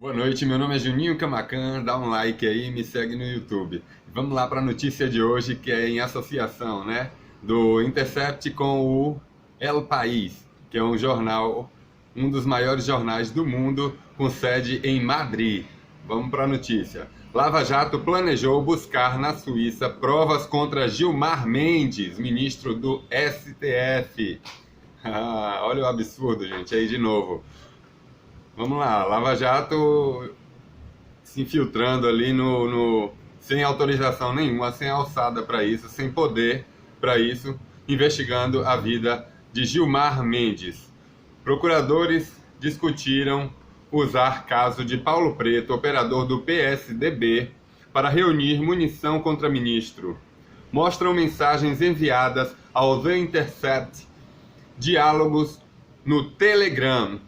Boa noite, meu nome é Juninho Camacan, dá um like aí, me segue no YouTube. Vamos lá para a notícia de hoje, que é em associação, né, do Intercept com o El País, que é um jornal, um dos maiores jornais do mundo, com sede em Madrid. Vamos para a notícia. Lava Jato planejou buscar na Suíça provas contra Gilmar Mendes, ministro do STF. Olha o absurdo, gente, aí de novo. Vamos lá, Lava Jato se infiltrando ali sem autorização nenhuma, sem alçada para isso, sem poder para isso, investigando a vida de Gilmar Mendes. Procuradores discutiram usar caso de Paulo Preto, operador do PSDB, para reunir munição contra ministro. Mostram mensagens enviadas ao The Intercept, diálogos no Telegram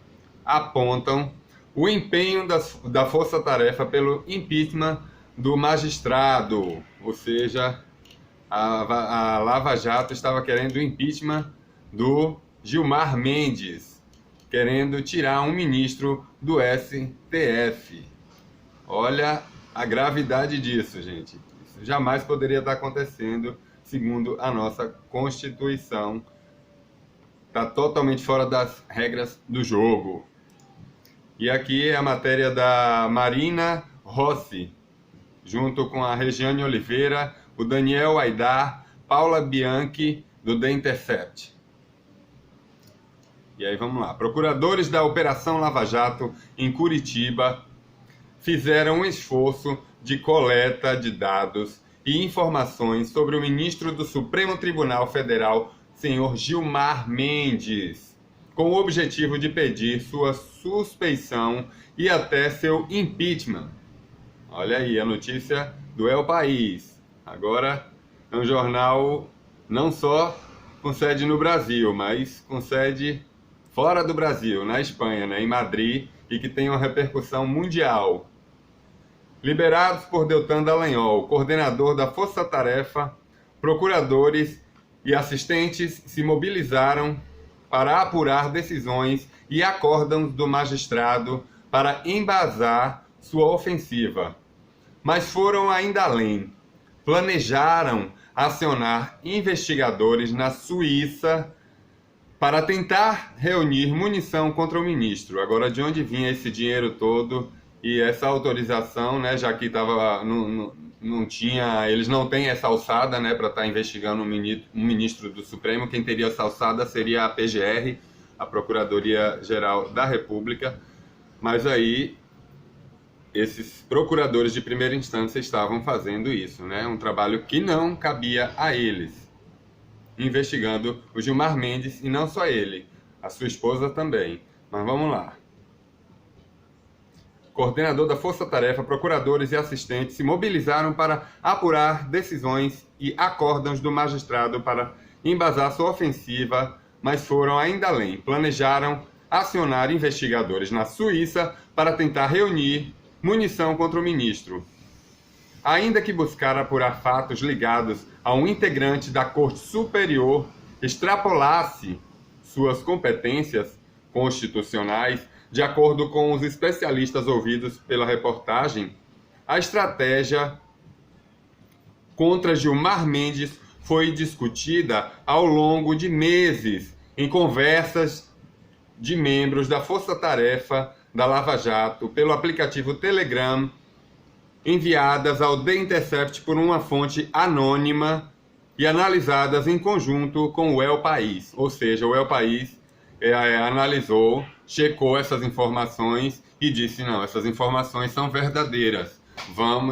apontam o empenho da força-tarefa pelo impeachment do magistrado, ou seja, a Lava Jato estava querendo o impeachment do Gilmar Mendes, querendo tirar um ministro do STF. Olha a gravidade disso, gente. Isso jamais poderia estar acontecendo, segundo a nossa Constituição. Está totalmente fora das regras do jogo. E aqui é a matéria da Marina Rossi, junto com a Regiane Oliveira, o Daniel Aidar, Paula Bianchi, do The Intercept. E aí vamos lá. Procuradores da Operação Lava Jato em Curitiba fizeram um esforço de coleta de dados e informações sobre o ministro do Supremo Tribunal Federal, senhor Gilmar Mendes, com o objetivo de pedir sua suspeição e até seu impeachment. Olha aí a notícia do El País. Agora é um jornal não só com sede no Brasil, mas com sede fora do Brasil, na Espanha, né, em Madrid, e que tem uma repercussão mundial. Liberados por Deltan Dallagnol, coordenador da Força Tarefa, procuradores e assistentes se mobilizaram para apurar decisões e acórdãos do magistrado para embasar sua ofensiva. Mas foram ainda além. Planejaram acionar investigadores na Suíça para tentar reunir munição contra o ministro. Agora, de onde vinha esse dinheiro todo e essa autorização, né, já que tava, não tinha, eles não têm essa alçada, né, para estar investigando um ministro do Supremo. Quem teria essa alçada seria a PGR, a Procuradoria-Geral da República, mas aí esses procuradores de primeira instância estavam fazendo isso, né, um trabalho que não cabia a eles, investigando o Gilmar Mendes, e não só ele, a sua esposa também. Mas vamos lá. Coordenador da Força Tarefa, procuradores e assistentes se mobilizaram para apurar decisões e acórdãos do magistrado para embasar sua ofensiva, mas foram ainda além. Planejaram acionar investigadores na Suíça para tentar reunir munição contra o ministro. Ainda que buscar apurar fatos ligados a um integrante da Corte Superior extrapolasse suas competências constitucionais, de acordo com os especialistas ouvidos pela reportagem, a estratégia contra Gilmar Mendes foi discutida ao longo de meses em conversas de membros da Força Tarefa da Lava Jato pelo aplicativo Telegram, enviadas ao The Intercept por uma fonte anônima e analisadas em conjunto com o El País. Ou seja, o El País analisou, checou essas informações e disse: não, essas informações são verdadeiras.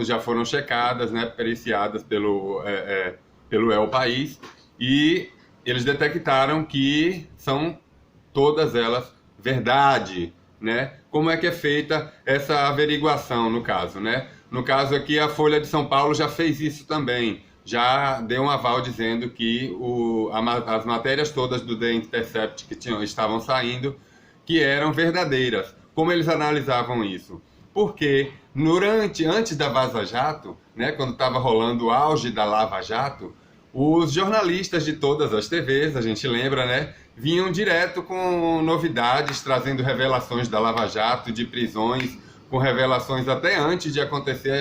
Já foram checadas, né, periciadas pelo El País, e eles detectaram que são todas elas verdade, né? Como é que é feita essa averiguação no caso, né? No caso aqui, a Folha de São Paulo já fez isso também. Já deu um aval dizendo que as matérias todas do The Intercept que estavam saindo, que eram verdadeiras. Como eles analisavam isso? Porque antes da Vaza Jato, né, quando estava rolando o auge da Lava Jato, os jornalistas de todas as TVs, a gente lembra, né, vinham direto com novidades, trazendo revelações da Lava Jato, de prisões, com revelações até antes de acontecer.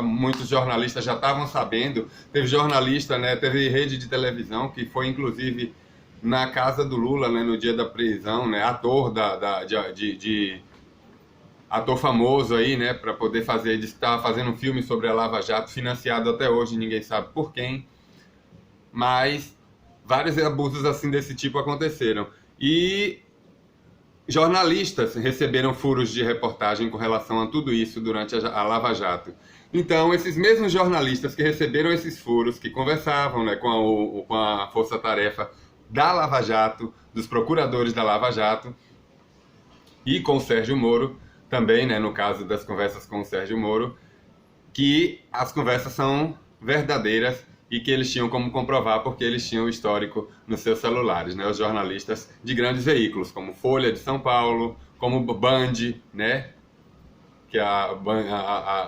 Muitos jornalistas já estavam sabendo. Teve jornalista, né, teve rede de televisão que foi inclusive na casa do Lula, né, no dia da prisão, né, ator ator famoso aí, né, para poder fazer, ele estava fazendo um filme sobre a Lava Jato, financiado até hoje, ninguém sabe por quem, mas vários abusos assim desse tipo aconteceram. E jornalistas receberam furos de reportagem com relação a tudo isso durante a Lava Jato. Então, esses mesmos jornalistas que receberam esses furos, que conversavam, né, com a força-tarefa da Lava Jato, dos procuradores da Lava Jato, e com o Sérgio Moro também, né, no caso das conversas com o Sérgio Moro, que as conversas são verdadeiras e que eles tinham como comprovar porque eles tinham o histórico nos seus celulares, né, os jornalistas de grandes veículos, como Folha de São Paulo, como Band, né, que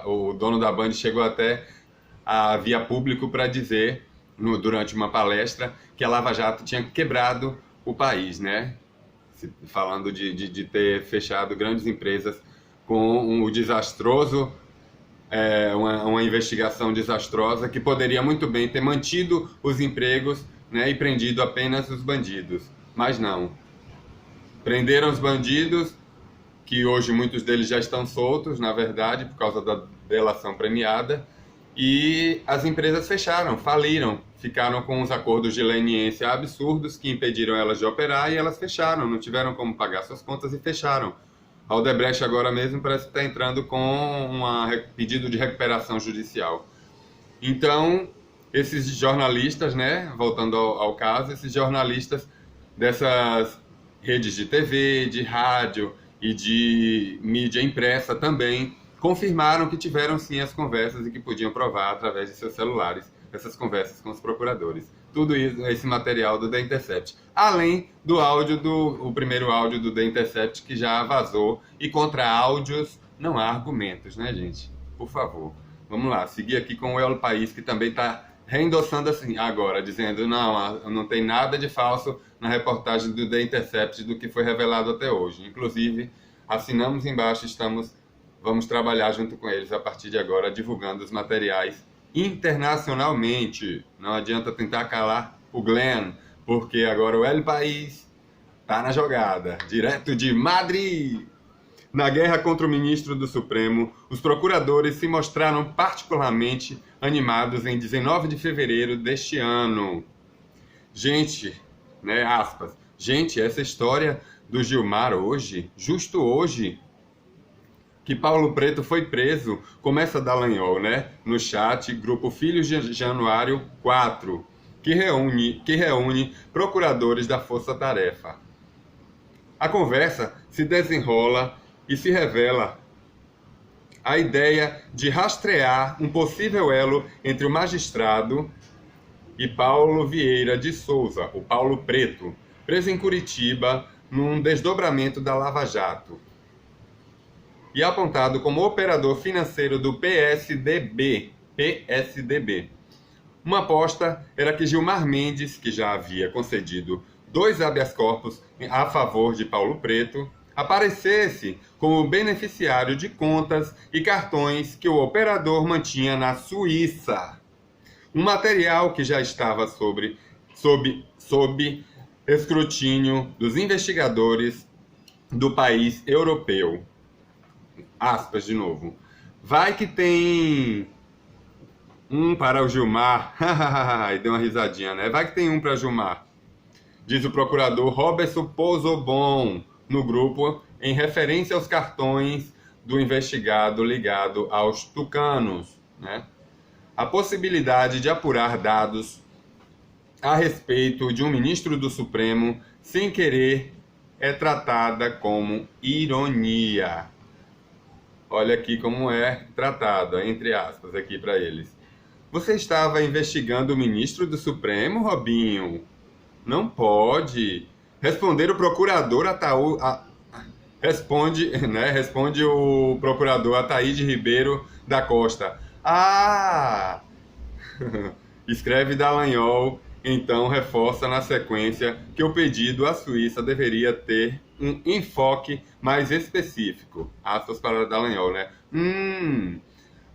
o dono da Band chegou até a via público para dizer, durante uma palestra, que a Lava Jato tinha quebrado o país, né, falando de ter fechado grandes empresas com um desastroso, uma investigação desastrosa que poderia muito bem ter mantido os empregos, né, e prendido apenas os bandidos. Mas não. Prenderam os bandidos, que hoje muitos deles já estão soltos, na verdade, por causa da delação premiada, e as empresas fecharam, faliram, ficaram com os acordos de leniência absurdos que impediram elas de operar e elas fecharam, não tiveram como pagar suas contas e fecharam. A Odebrecht agora mesmo parece que está entrando com um pedido de recuperação judicial. Então, esses jornalistas, né, voltando ao caso, esses jornalistas dessas redes de TV, de rádio e de mídia impressa também, confirmaram que tiveram sim as conversas e que podiam provar através de seus celulares essas conversas com os procuradores. Tudo isso, esse material do The Intercept. Além do áudio, o primeiro áudio do The Intercept que já vazou. E contra áudios não há argumentos, né, gente? Por favor. Vamos lá, seguir aqui com o El País, que também está reendossando assim agora, dizendo não tem nada de falso na reportagem do The Intercept do que foi revelado até hoje. Inclusive, assinamos embaixo, vamos trabalhar junto com eles a partir de agora, divulgando os materiais internacionalmente. Não adianta tentar calar o Glenn, porque agora o El País está na jogada, direto de Madrid. Na guerra contra o ministro do Supremo, os procuradores se mostraram particularmente animados em 19 de fevereiro deste ano. Gente, né, aspas, gente, essa história do Gilmar hoje, justo hoje, que Paulo Preto foi preso, começa Dallagnol, né? No chat, grupo Filhos de Januário 4, que reúne procuradores da Força Tarefa. A conversa se desenrola e se revela a ideia de rastrear um possível elo entre o magistrado e Paulo Vieira de Souza, o Paulo Preto, preso em Curitiba num desdobramento da Lava Jato e apontado como operador financeiro do PSDB. Uma aposta era que Gilmar Mendes, que já havia concedido 2 habeas corpus a favor de Paulo Preto, aparecesse como beneficiário de contas e cartões que o operador mantinha na Suíça. Um material que já estava sob escrutínio dos investigadores do país europeu. Aspas de novo. Vai que tem um para o Gilmar. E deu uma risadinha, né? Vai que tem um para Gilmar. Diz o procurador Roberto Pozobon no grupo, em referência aos cartões do investigado ligado aos tucanos, né? A possibilidade de apurar dados a respeito de um ministro do Supremo sem querer é tratada como ironia. Olha aqui como é tratada, entre aspas, aqui para eles. Você estava investigando o ministro do Supremo, Robinho? Não pode. Responder o procurador responde o procurador Ataíde Ribeiro da Costa. Ah! Escreve Dallagnol então reforça na sequência que o pedido à Suíça deveria ter um enfoque mais específico. Aspas para Dallagnol, né?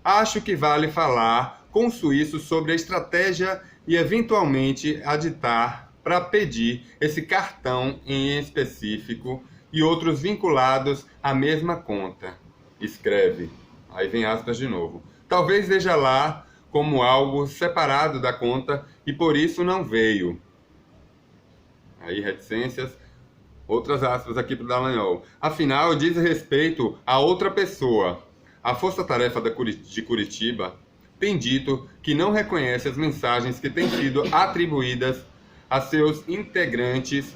Acho que vale falar com o suíço sobre a estratégia e eventualmente aditar para pedir esse cartão em específico e outros vinculados à mesma conta. Escreve. Aí vem aspas de novo. Talvez veja lá como algo separado da conta e por isso não veio. Aí reticências. Outras aspas aqui para o Dallagnol. Afinal, diz respeito a outra pessoa. A Força Tarefa de Curitiba tem dito que não reconhece as mensagens que têm sido atribuídas a seus integrantes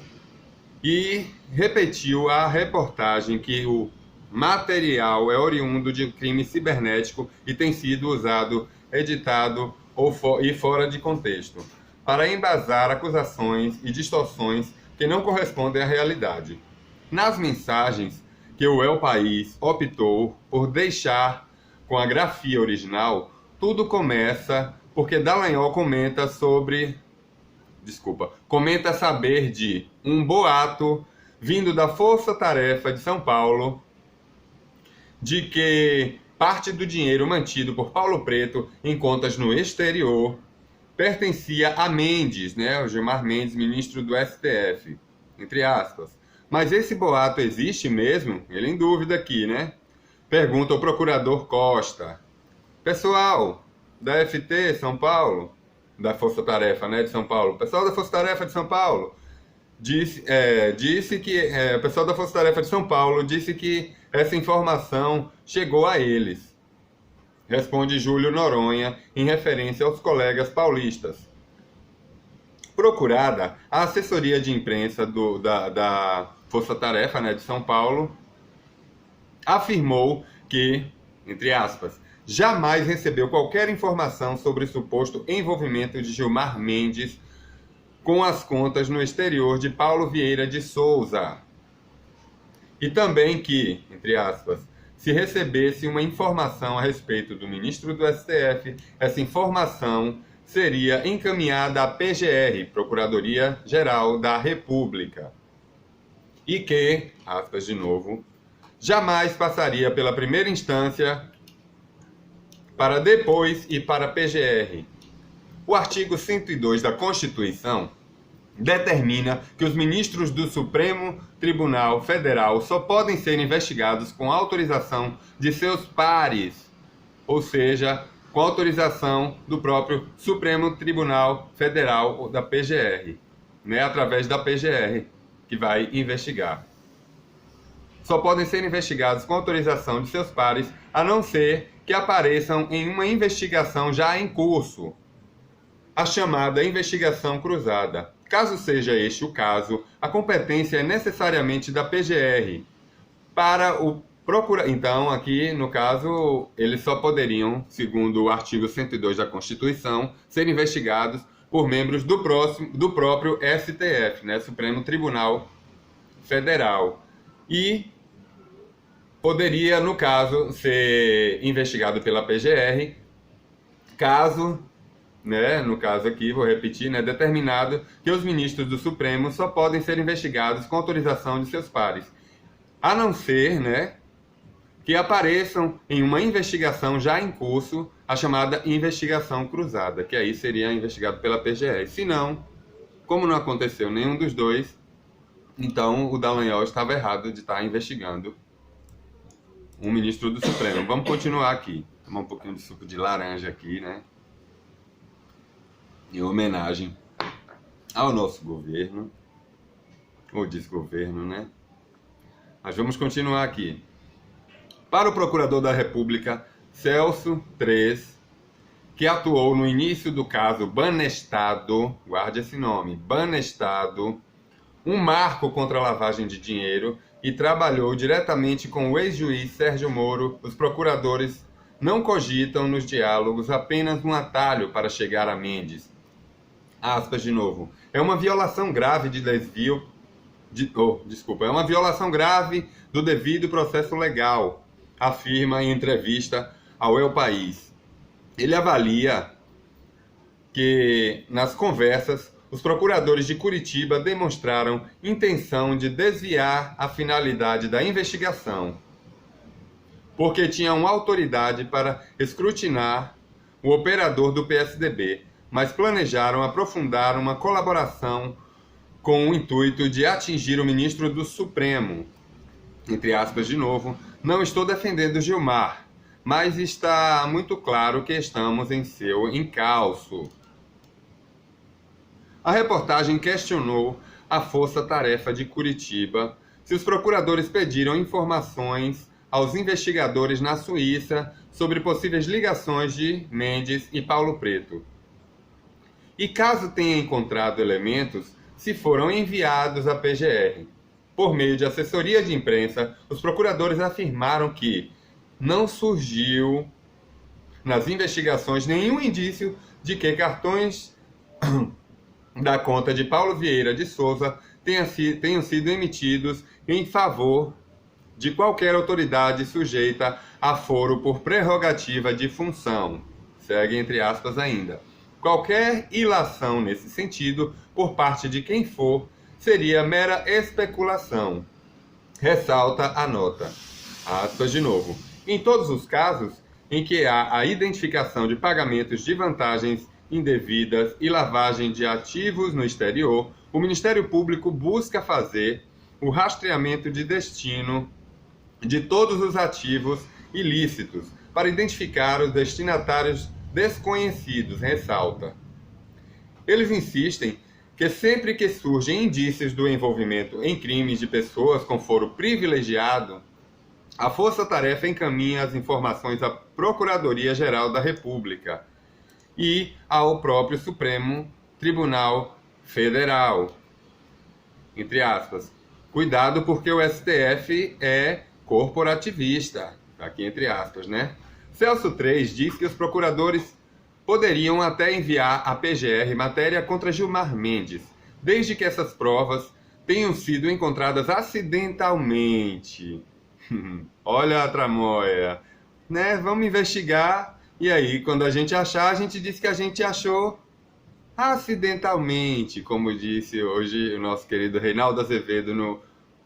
e repetiu a reportagem que o material é oriundo de crime cibernético e tem sido usado, editado e fora de contexto, para embasar acusações e distorções que não correspondem à realidade. Nas mensagens que o El País optou por deixar com a grafia original, tudo começa porque Dallagnol comenta saber de um boato vindo da Força Tarefa de São Paulo de que parte do dinheiro mantido por Paulo Preto em contas no exterior pertencia a Mendes, né, o Gilmar Mendes, ministro do STF, entre aspas. Mas esse boato existe mesmo? Ele em dúvida aqui, né? Pergunta o procurador Costa. Pessoal da FT São Paulo, da Força Tarefa, né, de São Paulo, pessoal da Força Tarefa de São Paulo, o pessoal da Força Tarefa de São Paulo disse que essa informação chegou a eles. Responde Júlio Noronha, em referência aos colegas paulistas. Procurada, a assessoria de imprensa da Força Tarefa, né, de São Paulo afirmou que, entre aspas, jamais recebeu qualquer informação sobre o suposto envolvimento de Gilmar Mendes com as contas no exterior de Paulo Vieira de Souza. E também que, entre aspas, se recebesse uma informação a respeito do ministro do STF, essa informação seria encaminhada à PGR, Procuradoria-Geral da República. E que, aspas de novo, jamais passaria pela primeira instância para depois ir para a PGR. O artigo 102 da Constituição determina que os ministros do Supremo Tribunal Federal só podem ser investigados com autorização de seus pares, ou seja, com autorização do próprio Supremo Tribunal Federal ou da PGR, né, através da PGR, que vai investigar. Só podem ser investigados com autorização de seus pares, a não ser que apareçam em uma investigação já em curso, a chamada investigação cruzada. Caso seja este o caso, a competência é necessariamente da PGR para o procurador. Então, aqui, no caso, eles só poderiam, segundo o artigo 102 da Constituição, ser investigados por membros do próprio STF, né, Supremo Tribunal Federal. E poderia, no caso, ser investigado pela PGR, caso, né, no caso aqui, vou repetir, né, determinado que os ministros do Supremo só podem ser investigados com autorização de seus pares, a não ser, né, que apareçam em uma investigação já em curso, a chamada investigação cruzada, que aí seria investigado pela PGR. Se não, como não aconteceu nenhum dos dois, então o Dallagnol estava errado de estar investigando um ministro do Supremo. Vamos continuar aqui. Tomar um pouquinho de suco de laranja aqui, né? Em homenagem ao nosso governo, ou desgoverno, né? Mas vamos continuar aqui. Para o Procurador da República, Celso Tres, que atuou no início do caso Banestado, guarde esse nome, Banestado, um marco contra a lavagem de dinheiro, e trabalhou diretamente com o ex-juiz Sérgio Moro, os procuradores não cogitam nos diálogos apenas um atalho para chegar a Mendes. Aspas de novo. É uma violação grave de desvio... é uma violação grave do devido processo legal, afirma em entrevista ao El País. Ele avalia que, nas conversas, os procuradores de Curitiba demonstraram intenção de desviar a finalidade da investigação, porque tinham autoridade para escrutinar o operador do PSDB, mas planejaram aprofundar uma colaboração com o intuito de atingir o ministro do Supremo. Entre aspas, de novo, não estou defendendo Gilmar, mas está muito claro que estamos em seu encalço. A reportagem questionou a Força-Tarefa de Curitiba se os procuradores pediram informações aos investigadores na Suíça sobre possíveis ligações de Mendes e Paulo Preto. E caso tenha encontrado elementos, se foram enviados à PGR. Por meio de assessoria de imprensa, os procuradores afirmaram que não surgiu nas investigações nenhum indício de que cartões da conta de Paulo Vieira de Souza tenham sido emitidos em favor de qualquer autoridade sujeita a foro por prerrogativa de função. Segue entre aspas ainda. Qualquer ilação nesse sentido, por parte de quem for, seria mera especulação. Ressalta a nota. Aspas de novo. Em todos os casos em que há a identificação de pagamentos de vantagens indevidas e lavagem de ativos no exterior, o Ministério Público busca fazer o rastreamento de destino de todos os ativos ilícitos para identificar os destinatários desconhecidos, ressalta. Eles insistem que sempre que surgem indícios do envolvimento em crimes de pessoas com foro privilegiado, a Força-Tarefa encaminha as informações à Procuradoria-Geral da República e ao próprio Supremo Tribunal Federal. Entre aspas. Cuidado porque o STF é corporativista. Aqui entre aspas, né? Celso 3 diz que os procuradores poderiam até enviar à PGR matéria contra Gilmar Mendes, desde que essas provas tenham sido encontradas acidentalmente. Olha a tramóia, né? Vamos investigar e aí, quando a gente achar, a gente diz que a gente achou acidentalmente, como disse hoje o nosso querido Reinaldo Azevedo no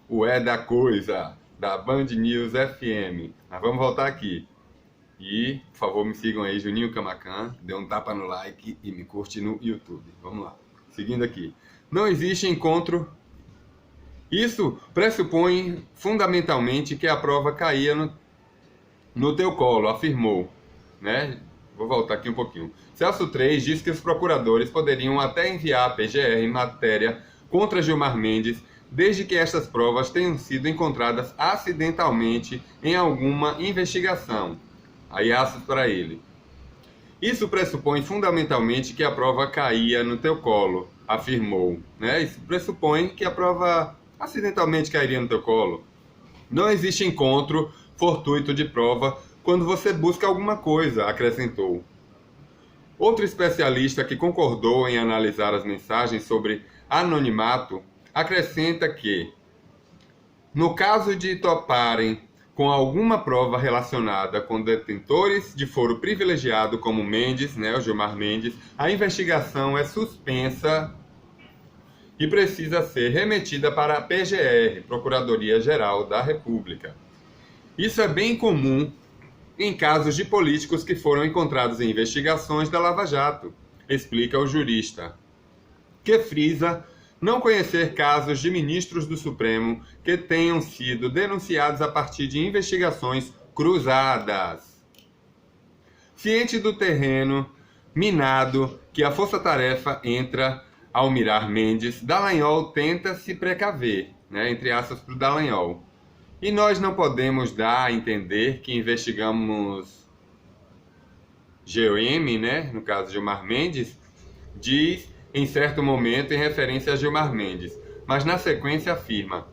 O É da Coisa, da Band News FM. Mas vamos voltar aqui. E, por favor, me sigam aí, Juninho Camacan, dê um tapa no like e me curte no YouTube. Vamos lá. Seguindo aqui. Não existe encontro. Isso pressupõe fundamentalmente que a prova caía no teu colo, afirmou. Né? Vou voltar aqui um pouquinho. Celso 3 diz que os procuradores poderiam até enviar à PGR matéria contra Gilmar Mendes, desde que estas provas tenham sido encontradas acidentalmente em alguma investigação. Aí aspas para ele. Isso pressupõe fundamentalmente que a prova caía no teu colo, afirmou. Né? Isso pressupõe que a prova acidentalmente cairia no teu colo. Não existe encontro fortuito de prova quando você busca alguma coisa, acrescentou. Outro especialista que concordou em analisar as mensagens sobre anonimato acrescenta que, no caso de toparem com alguma prova relacionada com detentores de foro privilegiado como Mendes, né, o Gilmar Mendes, a investigação é suspensa e precisa ser remetida para a PGR, Procuradoria-Geral da República. Isso é bem comum em casos de políticos que foram encontrados em investigações da Lava Jato, explica o jurista, que frisa não conhecer casos de ministros do Supremo que tenham sido denunciados a partir de investigações cruzadas. Ciente do terreno minado que a Força-Tarefa entra ao mirar Mendes, Dallagnol tenta se precaver, né, entre aspas, para o Dallagnol. E nós não podemos dar a entender que investigamos GM, né, no caso de Gilmar Mendes, diz em certo momento em referência a Gilmar Mendes, mas na sequência afirma: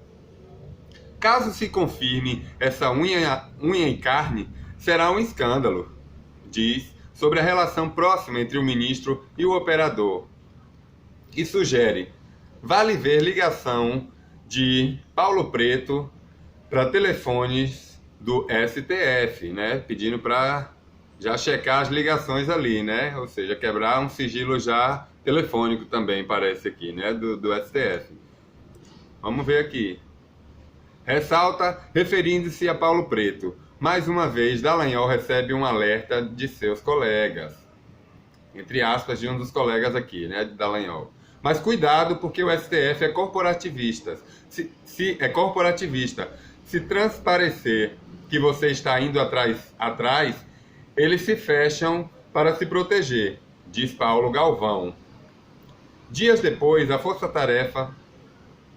caso se confirme essa unha em carne, será um escândalo, diz, sobre a relação próxima entre o ministro e o operador. E sugere: vale ver ligação de Paulo Preto para telefones do STF, né, pedindo para já checar as ligações ali, né, ou seja, quebrar um sigilo já telefônico também, parece aqui, né, do STF. Vamos ver aqui. Ressalta, referindo-se a Paulo Preto. Mais uma vez, Dallagnol recebe um alerta de seus colegas. Entre aspas, de um dos colegas aqui, né, de Dallagnol. Mas cuidado, porque o STF é corporativista. É corporativista. Se transparecer que você está indo atrás, eles se fecham para se proteger, diz Paulo Galvão. Dias depois, a Força Tarefa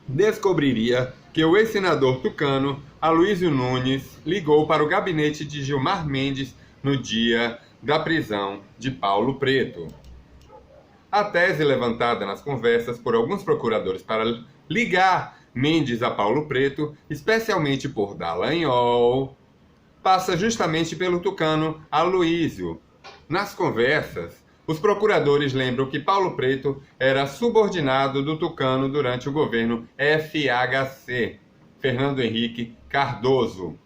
descobriria que o ex-senador tucano Aloysio Nunes ligou para o gabinete de Gilmar Mendes no dia da prisão de Paulo Preto. A tese levantada nas conversas por alguns procuradores para ligar Mendes a Paulo Preto, especialmente por Dallagnol, passa justamente pelo tucano Aloysio. Nas conversas, os procuradores lembram que Paulo Preto era subordinado do tucano durante o governo FHC, Fernando Henrique Cardoso,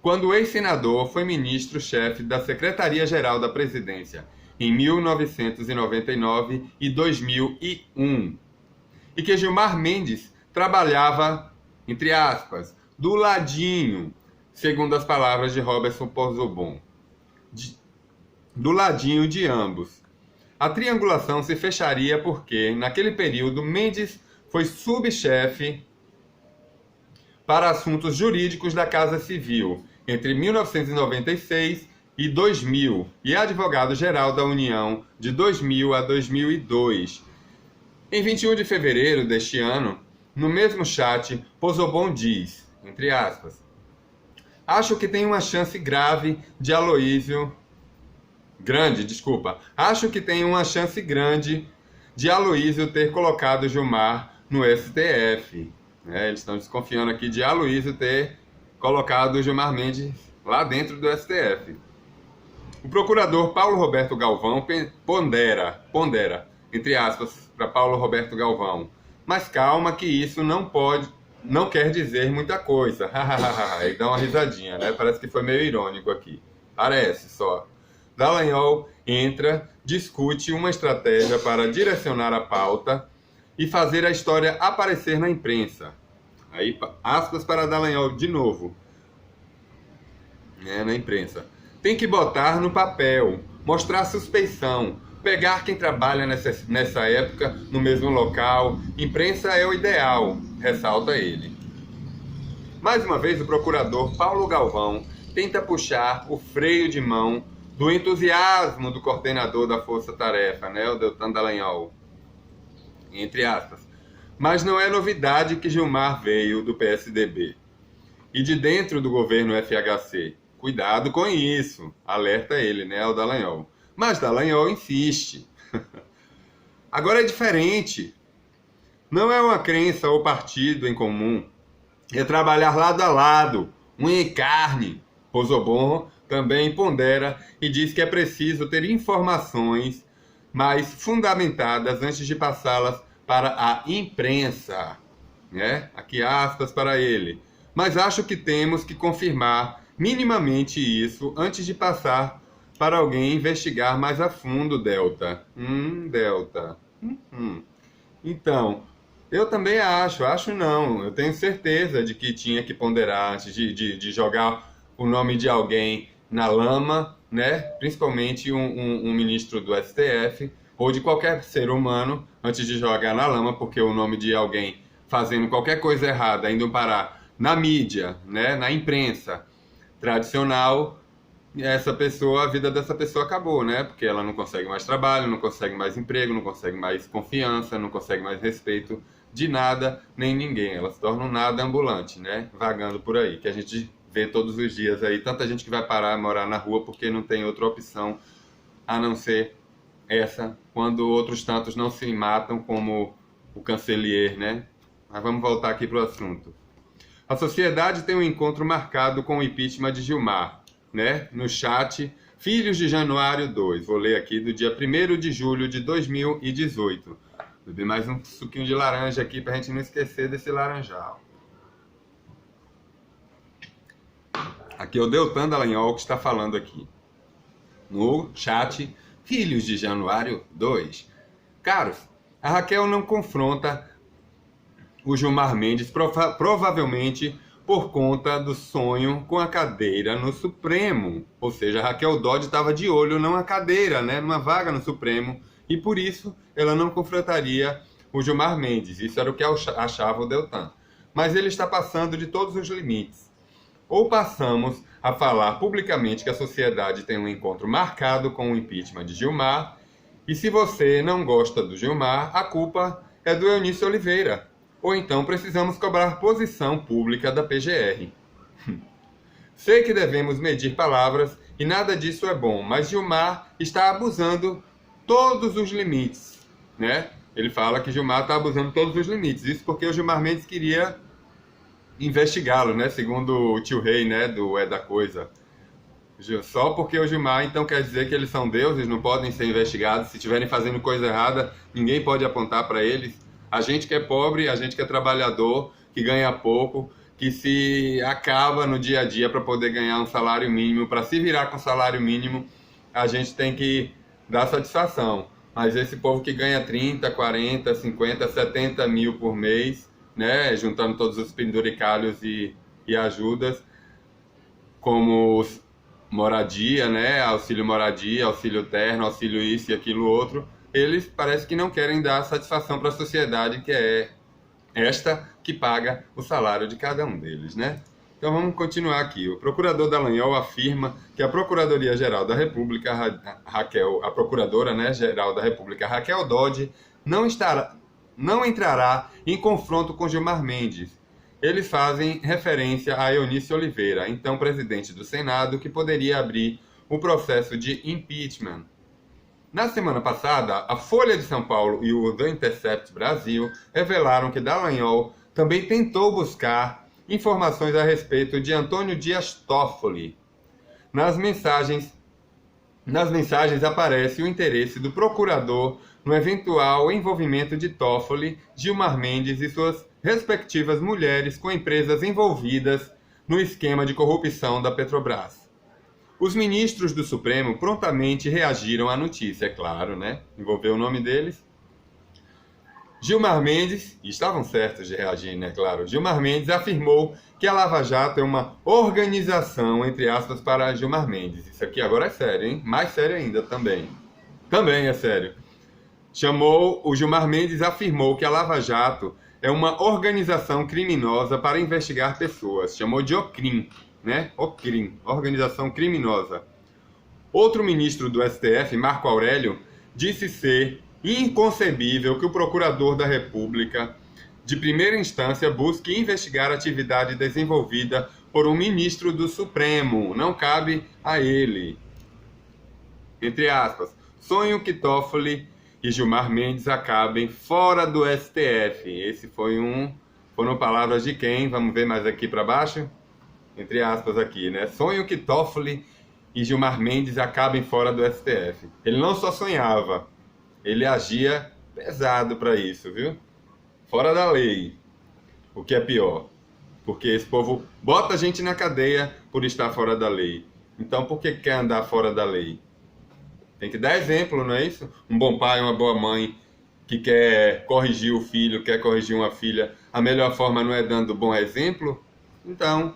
quando o ex-senador foi ministro-chefe da Secretaria-Geral da Presidência, em 1999 e 2001, e que Gilmar Mendes trabalhava, entre aspas, do ladinho, segundo as palavras de Robertson Porzobon, do ladinho de ambos. A triangulação se fecharia porque, naquele período, Mendes foi subchefe para assuntos jurídicos da Casa Civil, entre 1996 e 2000, e advogado-geral da União de 2000 a 2002. Em 21 de fevereiro deste ano, no mesmo chat, Porzobon diz, entre aspas, acho que tem uma chance grande de Aloysio ter colocado Gilmar no STF. Eles estão desconfiando aqui de Aloysio ter colocado Gilmar Mendes lá dentro do STF. O procurador Paulo Roberto Galvão pondera, entre aspas, para Paulo Roberto Galvão, mas calma que isso não quer dizer muita coisa. Ele dá uma risadinha, né? Parece que foi meio irônico aqui. Parece só. Dallagnol entra, discute uma estratégia para direcionar a pauta e fazer a história aparecer na imprensa. Aí, aspas para Dallagnol de novo. Na imprensa. Tem que botar no papel, mostrar suspeição, pegar quem trabalha nessa época no mesmo local. Imprensa é o ideal, ressalta ele. Mais uma vez, o procurador Paulo Galvão tenta puxar o freio de mão do entusiasmo do coordenador da Força Tarefa, o Deltan Dallagnol, entre aspas. Mas não é novidade que Gilmar veio do PSDB e de dentro do governo FHC. Cuidado com isso, alerta ele, o Dallagnol. Mas Dallagnol insiste. Agora é diferente. Não é uma crença ou partido em comum. É trabalhar lado a lado, unha e carne. Porzobon também pondera e diz que é preciso ter informações mais fundamentadas antes de passá-las para a imprensa. Aqui aspas para ele. Mas acho que temos que confirmar minimamente isso antes de passar para alguém investigar mais a fundo, Delta. Delta. Então, eu também acho não. Eu tenho certeza de que tinha que ponderar antes de jogar o nome de alguém na lama, principalmente um ministro do STF, ou de qualquer ser humano, antes de jogar na lama, porque o nome de alguém fazendo qualquer coisa errada, indo parar na mídia, na imprensa tradicional, a vida dessa pessoa acabou, porque ela não consegue mais trabalho, não consegue mais emprego, não consegue mais confiança, não consegue mais respeito de nada, nem ninguém. Ela se torna um nada ambulante, vagando por aí, que a gente vê todos os dias aí, tanta gente que vai parar a morar na rua porque não tem outra opção a não ser essa, quando outros tantos não se matam, como o Cancelier, Mas vamos voltar aqui para o assunto. A sociedade tem um encontro marcado com o impeachment de Gilmar, no chat Filhos de Januário 2. Vou ler aqui do dia 1º de julho de 2018. Beber mais um suquinho de laranja aqui para a gente não esquecer desse laranjal. Aqui é o Deltan Dallagnol que está falando aqui. No chat Filhos de Januário 2. Caros, a Raquel não confronta o Gilmar Mendes, provavelmente por conta do sonho com a cadeira no Supremo. Ou seja, a Raquel Dodge estava de olho numa cadeira, né, numa vaga no Supremo, e por isso ela não confrontaria o Gilmar Mendes. Isso era o que achava o Deltan. Mas ele está passando de todos os limites. Ou passamos a falar publicamente que a sociedade tem um encontro marcado com o impeachment de Gilmar, e se você não gosta do Gilmar, a culpa é do Eunício Oliveira. Ou então precisamos cobrar posição pública da PGR. Sei que devemos medir palavras e nada disso é bom, mas Gilmar está abusando todos os limites, né? Ele fala que Gilmar está abusando todos os limites. Isso porque o Gilmar Mendes queria investigá-lo, né? Segundo o tio Rei, né? Do É da Coisa. Só porque o Gilmar, então, quer dizer que eles são deuses, não podem ser investigados. Se estiverem fazendo coisa errada, ninguém pode apontar para eles. A gente que é pobre, a gente que é trabalhador, que ganha pouco, que se acaba no dia a dia para poder ganhar um salário mínimo, para se virar com salário mínimo, a gente tem que dar satisfação. Mas esse povo que ganha 30, 40, 50, 70 mil por mês, né, juntando todos os penduricalhos e ajudas, como moradia, né, auxílio moradia, auxílio terno, auxílio isso e aquilo outro, eles parece que não querem dar satisfação para a sociedade, que é esta que paga o salário de cada um deles, né? Então vamos continuar aqui. O procurador Dallagnol afirma que a Procuradoria-Geral da República, a procuradora, né, geral da República, Raquel Dodge, não entrará em confronto com Gilmar Mendes. Eles fazem referência a Eunício Oliveira, então presidente do Senado, que poderia abrir o processo de impeachment. Na semana passada, a Folha de São Paulo e o The Intercept Brasil revelaram que Dallagnol também tentou buscar informações a respeito de Antônio Dias Toffoli. Nas mensagens aparece o interesse do procurador no eventual envolvimento de Toffoli, Gilmar Mendes e suas respectivas mulheres com empresas envolvidas no esquema de corrupção da Petrobras. Os ministros do Supremo prontamente reagiram à notícia, é claro, né? Envolveu o nome deles. Gilmar Mendes, e estavam certos de reagir, né? Claro. Gilmar Mendes afirmou que a Lava Jato é uma organização, entre aspas, para Gilmar Mendes. Isso aqui agora é sério, hein? Mais sério ainda também. Também é sério. O Gilmar Mendes afirmou que a Lava Jato é uma organização criminosa para investigar pessoas. Chamou de OCRIM, né? OCRIM, organização criminosa. Outro ministro do STF, Marco Aurélio, disse ser inconcebível que o procurador da República de primeira instância busque investigar a atividade desenvolvida por um ministro do Supremo. Não cabe a ele. Entre aspas, sonho que Toffoli e Gilmar Mendes acabem fora do STF. Esse foram palavras de quem? Vamos ver mais aqui para baixo? Entre aspas aqui, né? Sonho que Toffoli e Gilmar Mendes acabem fora do STF. Ele não só sonhava, ele agia pesado para isso, viu? Fora da lei. O que é pior. Porque esse povo bota a gente na cadeia por estar fora da lei. Então por que quer andar fora da lei? Tem que dar exemplo, não é isso? Um bom pai, uma boa mãe que quer corrigir o filho, quer corrigir uma filha. A melhor forma não é dando bom exemplo? Então,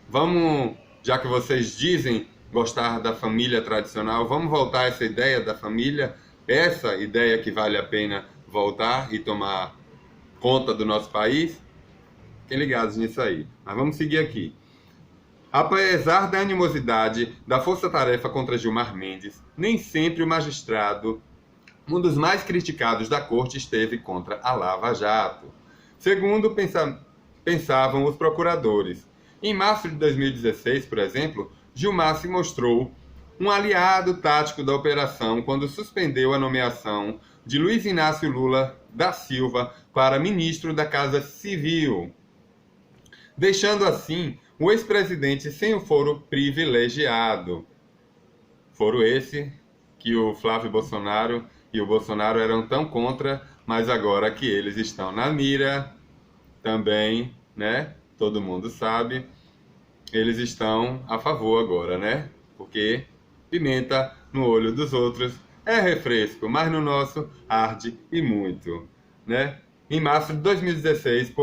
vamos, já que vocês dizem gostar da família tradicional, vamos voltar a essa ideia da família, essa ideia que vale a pena voltar e tomar conta do nosso país. Fiquem ligados nisso aí. Mas vamos seguir aqui. Apesar da animosidade da força-tarefa contra Gilmar Mendes, nem sempre o magistrado, um dos mais criticados da corte, esteve contra a Lava Jato. Segundo pensavam os procuradores. Em março de 2016, por exemplo, Gilmar se mostrou um aliado tático da operação quando suspendeu a nomeação de Luiz Inácio Lula da Silva para ministro da Casa Civil, deixando assim o ex-presidente sem o foro privilegiado. Foro esse que o Flávio Bolsonaro e o Bolsonaro eram tão contra, mas agora que eles estão na mira, também, né? Todo mundo sabe, eles estão a favor agora, né? Porque pimenta no olho dos outros É refresco, mas no nosso arde e muito, né? Em março de 2016,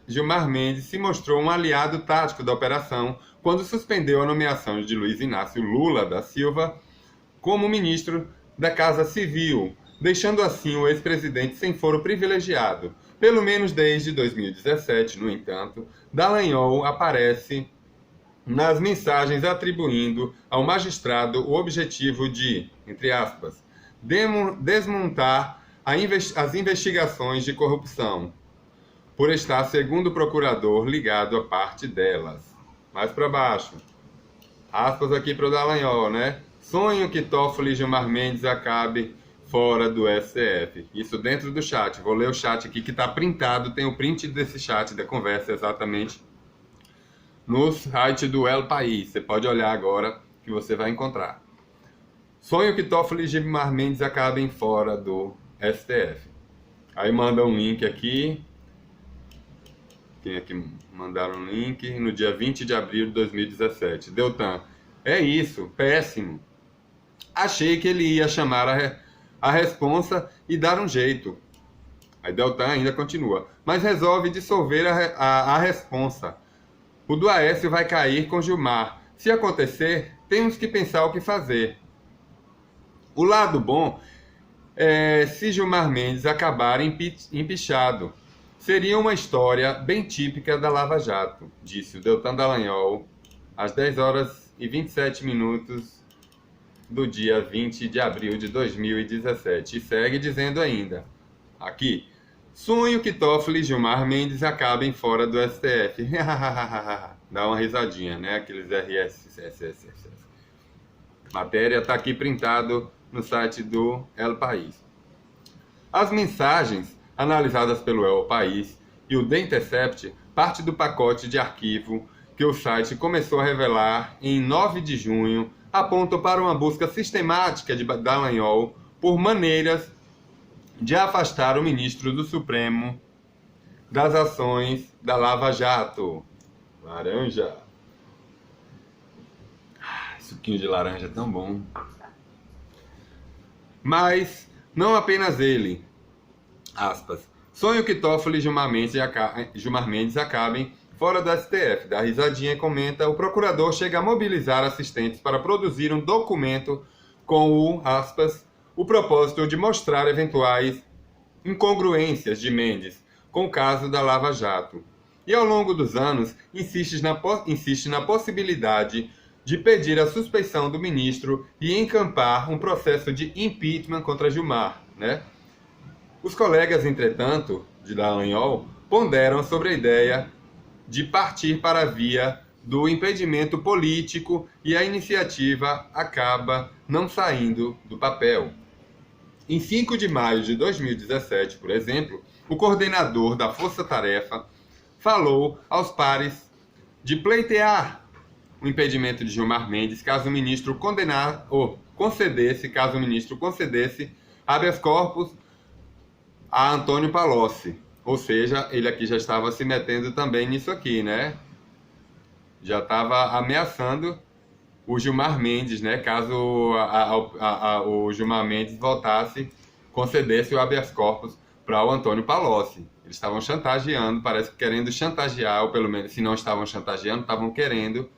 Gilmar Mendes se mostrou um aliado tático da operação quando suspendeu a nomeação de Luiz Inácio Lula da Silva como ministro da Casa Civil, deixando assim o ex-presidente sem foro privilegiado. Pelo menos desde 2017, no entanto, Dallagnol aparece nas mensagens atribuindo ao magistrado o objetivo de, entre aspas, desmontar as investigações de corrupção, por estar, segundo o procurador, ligado a parte delas. Mais para baixo. Aspas aqui para o Dallagnol, né? Sonho que Toffoli e Gilmar Mendes acabe fora do STF. Isso dentro do chat. Vou ler o chat aqui que está printado. Tem o print desse chat, da conversa exatamente no site do El País. Você pode olhar agora que você vai encontrar. Sonho que Toffoli e Gilmar Mendes acabem fora do STF. Aí manda um link aqui. Tem aqui, mandaram um link no dia 20 de abril de 2017. Deltan, é isso, péssimo. Achei que ele ia chamar a responsa e dar um jeito. Aí Deltan ainda continua. Mas resolve dissolver a responsa. O do Aécio vai cair com Gilmar. Se acontecer, temos que pensar o que fazer. O lado bom é se Gilmar Mendes acabar empichado. Seria uma história bem típica da Lava Jato, disse o Deltan Dallagnol às 10 horas e 27 minutos do dia 20 de abril de 2017. E segue dizendo ainda, aqui, sonho que Toffoli e Gilmar Mendes acabem fora do STF. Dá uma risadinha, né? Aqueles RS. Matéria está aqui printado no site do El País. As mensagens analisadas pelo El País e o The Intercept parte do pacote de arquivo que o site começou a revelar em 9 de junho, apontam para uma busca sistemática de Dallagnol por maneiras de afastar o ministro do Supremo das ações da Lava Jato. Laranja. Suquinho de laranja é tão bom. Mas não apenas ele. Aspas. Sonho que Toffoli e Gilmar Mendes acabem fora do STF. Da risadinha e comenta, o procurador chega a mobilizar assistentes para produzir um documento com o propósito de mostrar eventuais incongruências de Mendes com o caso da Lava Jato. E ao longo dos anos, insiste na possibilidade de pedir a suspeição do ministro e encampar um processo de impeachment contra Gilmar, né? Os colegas, entretanto, de Dallagnol, ponderam sobre a ideia de partir para a via do impedimento político e a iniciativa acaba não saindo do papel. Em 5 de maio de 2017, por exemplo, o coordenador da Força Tarefa falou aos pares de pleitear o impedimento de Gilmar Mendes caso o ministro concedesse habeas corpus a Antônio Palocci. Ou seja, ele aqui já estava se metendo também nisso aqui, né? Já estava ameaçando o Gilmar Mendes, né? Caso o Gilmar Mendes voltasse, concedesse o habeas corpus para o Antônio Palocci. Eles estavam chantageando, parece que querendo chantagear, ou pelo menos, se não estavam chantageando, estavam querendo,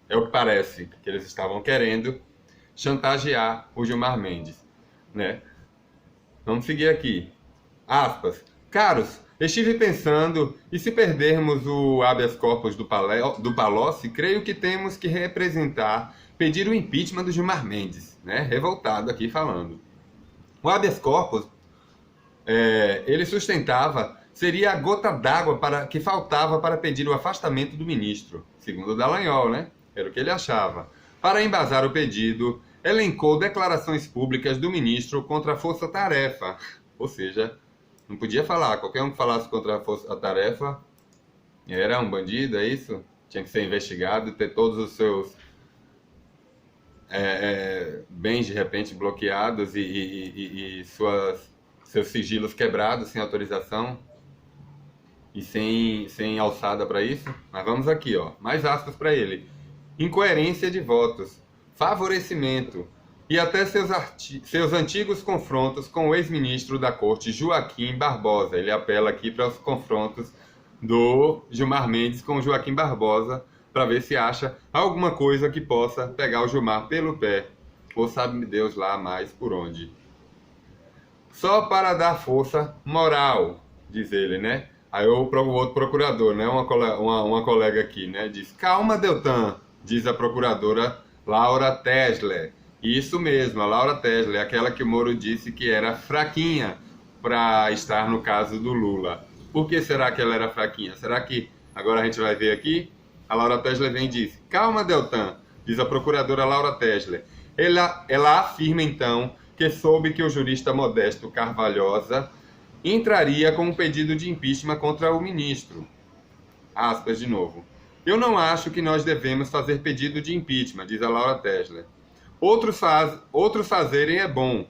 é o que parece, que eles estavam querendo chantagear o Gilmar Mendes, né? Vamos seguir aqui. Aspas. Caros, estive pensando, e se perdermos o habeas corpus do Palocci, creio que temos que pedir o impeachment do Gilmar Mendes, né? Revoltado aqui falando. O habeas corpus, ele sustentava, seria a gota d'água que faltava para pedir o afastamento do ministro, segundo Dallagnol, né? Era o que ele achava. Para embasar o pedido, elencou declarações públicas do ministro contra a Força Tarefa. Ou seja, não podia falar. Qualquer um que falasse contra a Força Tarefa era um bandido, é isso? Tinha que ser investigado, ter todos os seus bens de repente bloqueados e seus sigilos quebrados sem autorização e sem alçada para isso. Mas vamos aqui, ó, mais aspas para ele. Incoerência de votos, favorecimento, e até seus antigos confrontos com o ex-ministro da Corte, Joaquim Barbosa. Ele apela aqui para os confrontos do Gilmar Mendes com o Joaquim Barbosa, para ver se acha alguma coisa que possa pegar o Gilmar pelo pé, ou sabe Deus lá mais por onde. Só para dar força moral, diz ele, né? Aí o outro procurador, né? Uma colega aqui, né? Diz, calma, Deltan, diz a procuradora Laura Tesler. Isso mesmo, a Laura Tesler, aquela que o Moro disse que era fraquinha para estar no caso do Lula. Por que será que ela era fraquinha? Será que, agora a gente vai ver aqui, a Laura Tesler vem e diz, calma, Deltan, diz a procuradora Laura Tesler. Ela afirma, então, que soube que o jurista Modesto Carvalhosa entraria com um pedido de impeachment contra o ministro. Aspas de novo. Eu não acho que nós devemos fazer pedido de impeachment, diz a Laura Tesler. Outros fazerem é bom,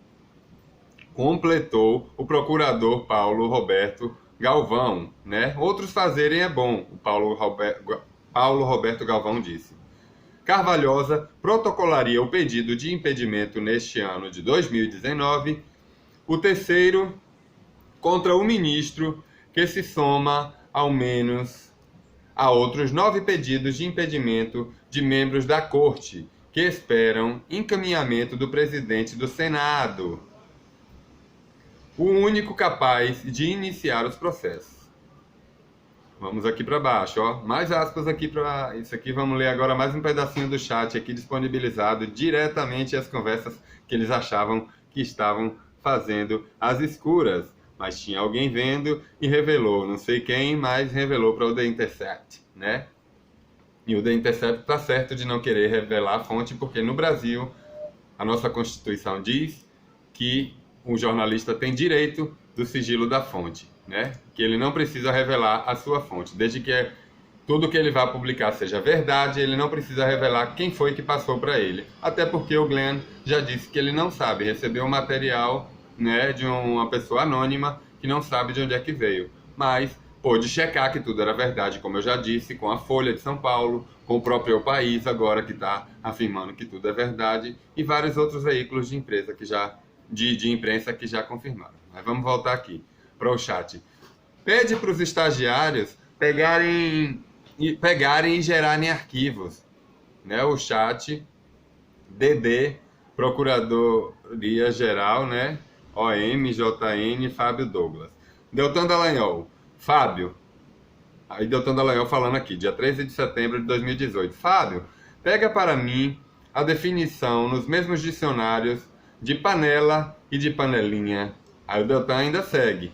completou o procurador Paulo Roberto Galvão, né? Outros fazerem é bom, o Paulo Roberto Galvão disse. Carvalhosa protocolaria o pedido de impedimento neste ano de 2019, o terceiro contra o ministro, que se soma ao menos a outros 9 pedidos de impedimento de membros da Corte, que esperam encaminhamento do presidente do Senado, o único capaz de iniciar os processos. Vamos aqui para baixo, ó. Mais aspas aqui para isso aqui. Vamos ler agora mais um pedacinho do chat aqui disponibilizado diretamente as conversas que eles achavam que estavam fazendo às escuras. Mas tinha alguém vendo e revelou. Não sei quem, mas revelou para o The Intercept, né? E o The Intercept está certo de não querer revelar a fonte, porque no Brasil a nossa Constituição diz que o jornalista tem direito do sigilo da fonte, né? Que ele não precisa revelar a sua fonte, desde que tudo que ele vai publicar seja verdade, ele não precisa revelar quem foi que passou para ele. Até porque o Glenn já disse que ele não sabe, recebeu o material, né, de uma pessoa anônima que não sabe de onde é que veio. Mas pôde checar que tudo era verdade, como eu já disse, com a Folha de São Paulo, com o próprio El País, agora que está afirmando que tudo é verdade, e vários outros veículos de imprensa que já confirmaram. Mas vamos voltar aqui para o chat. Pede para os estagiários pegarem e gerarem arquivos, né? O chat DD, Procuradoria Geral, né? OM, JN, Fábio Douglas. Deltan Dallagnol, Fábio. Aí Deltan Dallagnol falando aqui, dia 13 de setembro de 2018. Fábio, pega para mim a definição nos mesmos dicionários de panela e de panelinha. Aí o Deltan ainda segue.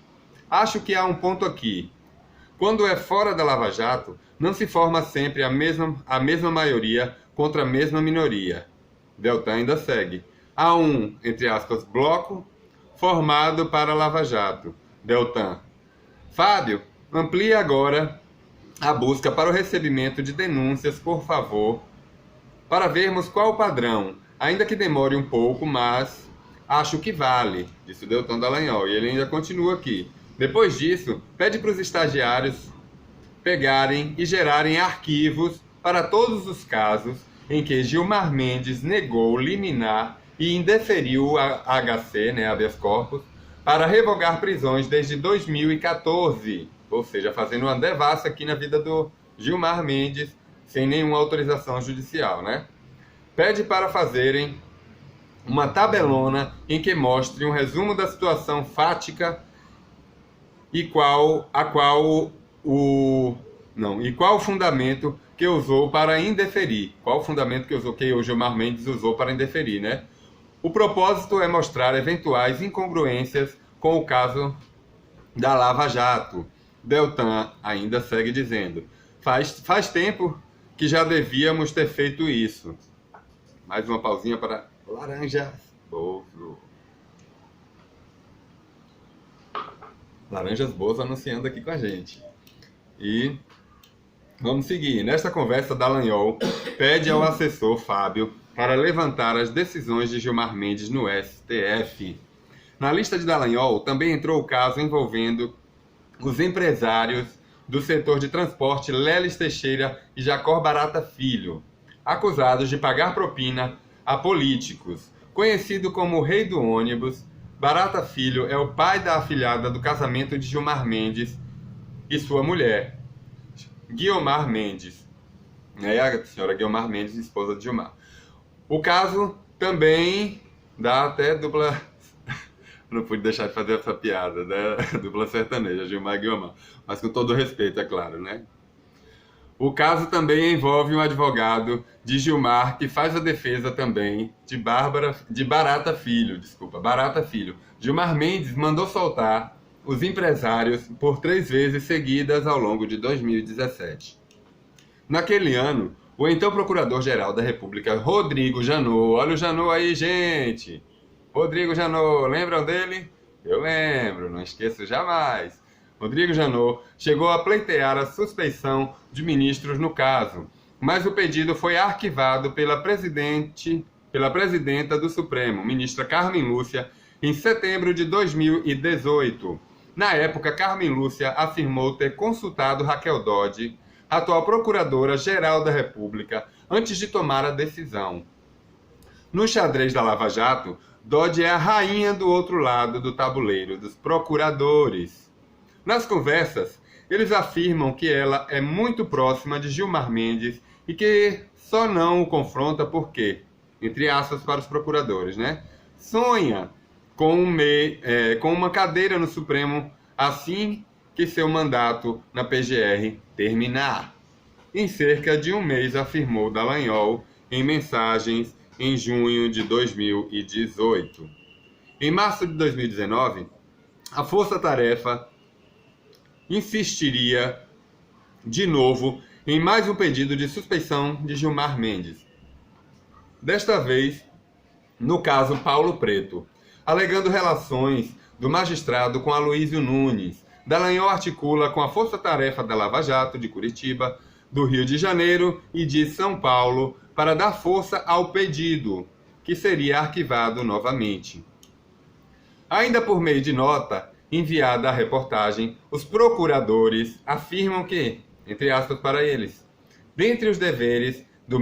Acho que há um ponto aqui. Quando é fora da Lava Jato, não se forma sempre a mesma maioria contra a mesma minoria. Deltan ainda segue. Há um, entre aspas, bloco formado para a Lava Jato. Deltan. Fábio, amplie agora a busca para o recebimento de denúncias, por favor, para vermos qual o padrão, ainda que demore um pouco, mas acho que vale, disse o Deltan Dallagnol. E ele ainda continua aqui. Depois disso, pede para os estagiários pegarem e gerarem arquivos para todos os casos em que Gilmar Mendes negou liminar e indeferiu o HC, né, habeas corpus, para revogar prisões desde 2014. Ou seja, fazendo uma devassa aqui na vida do Gilmar Mendes, sem nenhuma autorização judicial, né? Pede para fazerem uma tabelona em que mostre um resumo da situação fática e qual o fundamento que usou para indeferir. Qual o fundamento que o Gilmar Mendes usou para indeferir, né? O propósito é mostrar eventuais incongruências com o caso da Lava Jato. Deltan ainda segue dizendo: faz tempo que já devíamos ter feito isso. Mais uma pausinha para Laranjas Bozo. Laranjas Bozo anunciando aqui com a gente. E vamos seguir. Nesta conversa, Dallagnol pede ao assessor Fábio para levantar as decisões de Gilmar Mendes no STF. Na lista de Dallagnol também entrou o caso envolvendo os empresários do setor de transporte Leles Teixeira e Jacó Barata Filho, acusados de pagar propina a políticos, Conhecido como o Rei do Ônibus, Barata Filho é o pai da afilhada do casamento de Gilmar Mendes e sua mulher, Guiomar Mendes. É a senhora Guiomar Mendes, esposa de Gilmar. O caso também dá até dupla... Não pude deixar de fazer essa piada, né? Dupla sertaneja, Gilmar e Guiomar. Mas com todo respeito, é claro, né? O caso também envolve um advogado de Gilmar que faz a defesa também de Barata Filho. Gilmar Mendes mandou soltar os empresários por 3 vezes seguidas ao longo de 2017. Naquele ano, o então Procurador-Geral da República, Rodrigo Janot, olha o Janot aí, gente! Rodrigo Janot, lembram dele? Eu lembro, não esqueço jamais. Rodrigo Janot chegou a pleitear a suspeição de ministros no caso, mas o pedido foi arquivado pela presidenta do Supremo, ministra Carmen Lúcia, em setembro de 2018. Na época, Carmen Lúcia afirmou ter consultado Raquel Dodge, atual Procuradora-Geral da República, antes de tomar a decisão. No xadrez da Lava Jato, Dodge é a rainha do outro lado do tabuleiro, dos procuradores. Nas conversas, eles afirmam que ela é muito próxima de Gilmar Mendes e que só não o confronta porque, entre aspas para os procuradores, né? Sonha com uma cadeira no Supremo assim que seu mandato na PGR terminar. Em cerca de um mês, afirmou Dallagnol em mensagens em junho de 2018. Em março de 2019, a Força Tarefa insistiria de novo em mais um pedido de suspeição de Gilmar Mendes. Desta vez, no caso Paulo Preto, alegando relações do magistrado com Aloysio Nunes. Dallagnol articula com a Força Tarefa da Lava Jato de Curitiba, do Rio de Janeiro e de São Paulo para dar força ao pedido, que seria arquivado novamente. Ainda por meio de nota enviada à reportagem, os procuradores afirmam que, entre aspas para eles, dentre os deveres do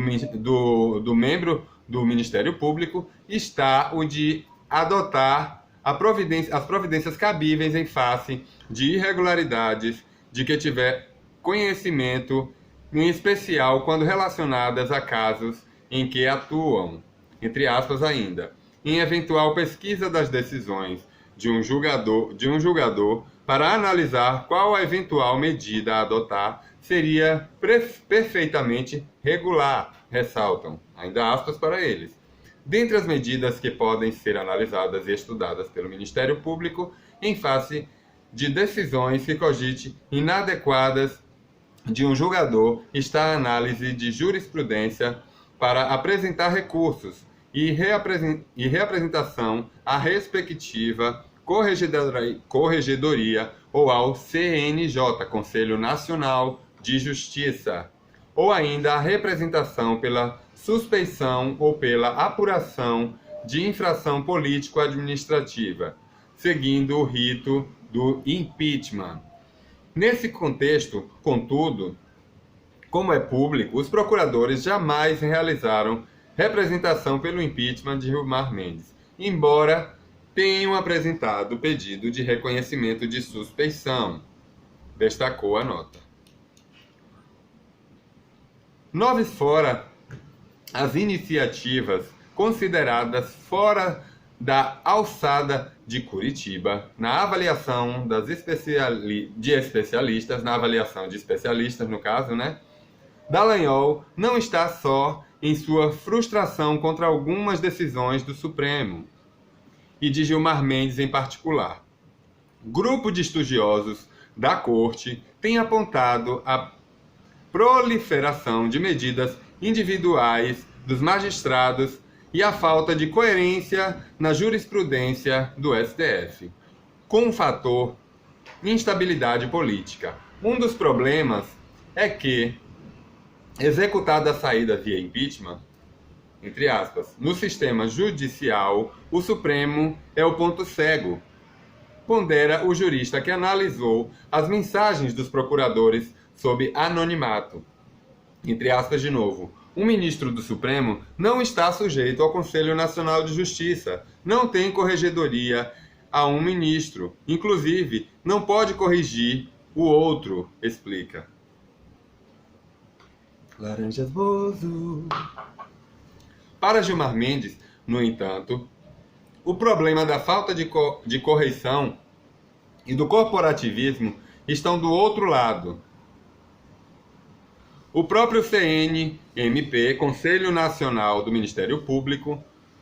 membro do Ministério Público está o de adotar as providências cabíveis em face de irregularidades de que tiver conhecimento, em especial quando relacionadas a casos em que atuam, entre aspas ainda, em eventual pesquisa das decisões de um julgador para analisar qual a eventual medida a adotar seria perfeitamente regular, ressaltam, ainda aspas para eles. Dentre as medidas que podem ser analisadas e estudadas pelo Ministério Público em face de decisões que cogite inadequadas de um julgador está a análise de jurisprudência para apresentar recursos e reapresentação à respectiva corregedoria ou ao CNJ, Conselho Nacional de Justiça, ou ainda a representação pela suspeição ou pela apuração de infração político-administrativa, seguindo o rito do impeachment. Nesse contexto, contudo, como é público, os procuradores jamais realizaram representação pelo impeachment de Gilmar Mendes, embora tenham apresentado pedido de reconhecimento de suspeição, destacou a nota. Noves fora as iniciativas consideradas fora da alçada de Curitiba, na avaliação de especialistas, no caso, né? Dallagnol não está só em sua frustração contra algumas decisões do Supremo, e de Gilmar Mendes em particular. Grupo de estudiosos da Corte tem apontado a proliferação de medidas individuais dos magistrados e a falta de coerência na jurisprudência do STF, com o fator instabilidade política. Um dos problemas é que, executada a saída via impeachment, entre aspas, no sistema judicial, o Supremo é o ponto cego, pondera o jurista que analisou as mensagens dos procuradores sob anonimato. entre aspas de novo, um ministro do Supremo não está sujeito ao Conselho Nacional de Justiça, não tem corregedoria a um ministro, inclusive não pode corrigir o outro, explica. Laranjas Bozo. Para Gilmar Mendes, no entanto, o problema da falta de correção e do corporativismo estão do outro lado. O próprio CNMP, Conselho Nacional do Ministério Público,